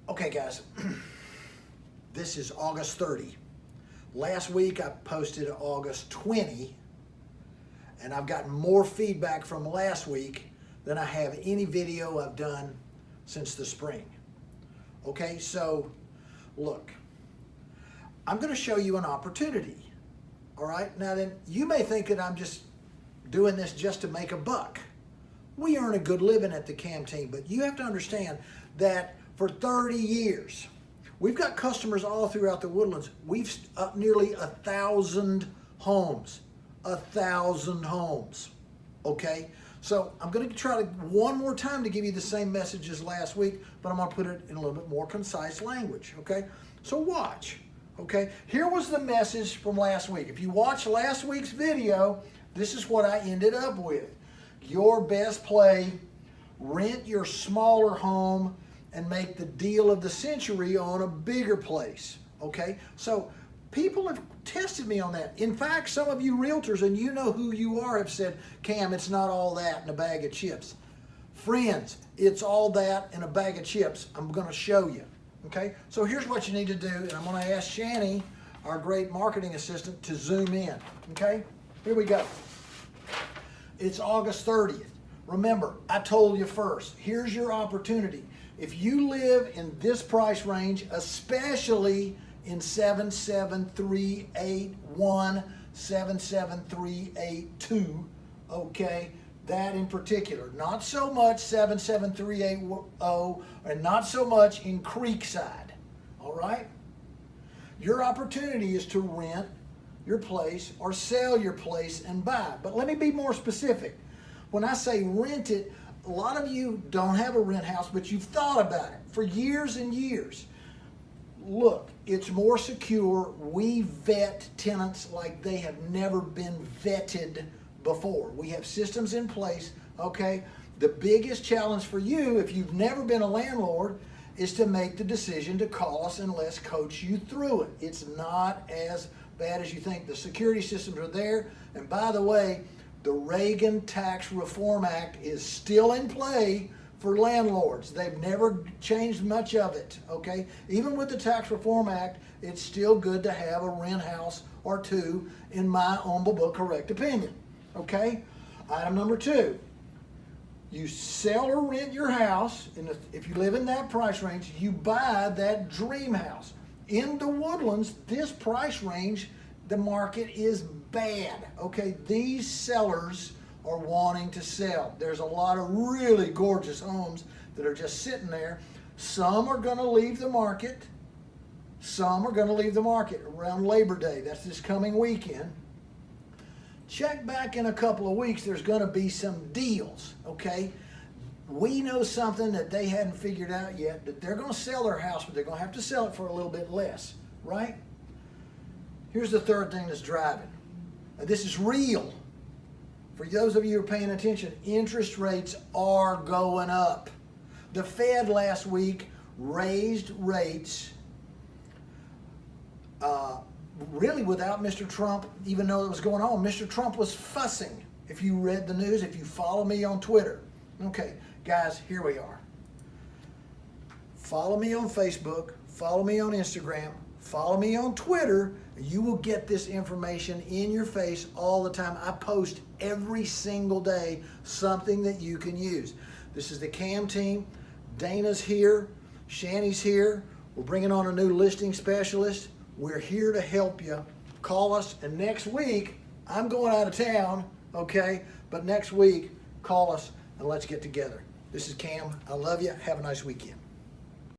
Okay, guys, this is August 30. Last week I posted August 20, and I've gotten more feedback from last week than I have any video I've done since the spring. Okay, so look, I'm going to show you an opportunity. All right, now then, you may think that I'm just doing this just to make a buck. We earn a good living at the CAM team, but you have to understand that for 30 years, we've got customers all throughout the Woodlands. We've up nearly 1,000 homes. 1,000 homes. Okay? So I'm going to try to one more time to give you the same message as last week, but I'm going to put it in a little bit more concise language. Okay? So watch. Okay? Here was the message from last week. If you watch last week's video, this is what I ended up with. Your best play, rent your smaller home and make the deal of the century on a bigger place. Okay? So people have tested me on that. In fact, some of you realtors, and you know who you are, have said, Cam, it's not all that in a bag of chips. Friends, it's all that in a bag of chips. I'm going to show you. Okay? So here's what you need to do, and I'm going to ask Shani, our great marketing assistant, to zoom in. Okay? Here we go. It's August 30th. Remember, I told you first, here's your opportunity. If you live in this price range, especially in 77381, 77382, okay, that in particular. Not so much 77380 and not so much in Creekside, all right? Your opportunity is to rent your place or sell your place and buy. But let me be more specific. When I say rent it, a lot of you don't have a rent house, but you've thought about it for years and years. Look, it's more secure. We vet tenants like they have never been vetted before. We have systems in place, okay? The biggest challenge for you, if you've never been a landlord, is to make the decision to call us and let's coach you through it. It's not as bad as you think. The security systems are there. And by the way, the Reagan Tax Reform Act is still in play for landlords. They've never changed much of it, okay? Even with the Tax Reform Act, it's still good to have a rent house or two, in my humble but correct opinion, okay? Item number 2, you sell or rent your house, and if you live in that price range, you buy that dream house. In the Woodlands, this price range, the market is bad, okay? These sellers are wanting to sell. There's a lot of really gorgeous homes that are just sitting there. Some are going to leave the market. Some are going to leave the market around Labor Day. That's this coming weekend. Check back in a couple of weeks. There's going to be some deals, okay? We know something that they hadn't figured out yet, that they're going to sell their house, but they're going to have to sell it for a little bit less, right? Here's the third thing that's driving. This is real. For those of you who are paying attention, interest rates are going up. The Fed last week raised rates really without Mr. Trump even know it was going on. Mr. Trump was fussing. If you read the news, if you follow me on Twitter. Okay, guys, here we are. Follow me on Facebook, follow me on Instagram, follow me on Twitter. You will get this information in your face all the time. I post every single day something that you can use. This is the CAM team. Dana's here. Shani's here. We're bringing on a new listing specialist. We're here to help you. Call us. And next week, I'm going out of town, okay? But next week, call us and let's get together. This is Cam. I love you. Have a nice weekend.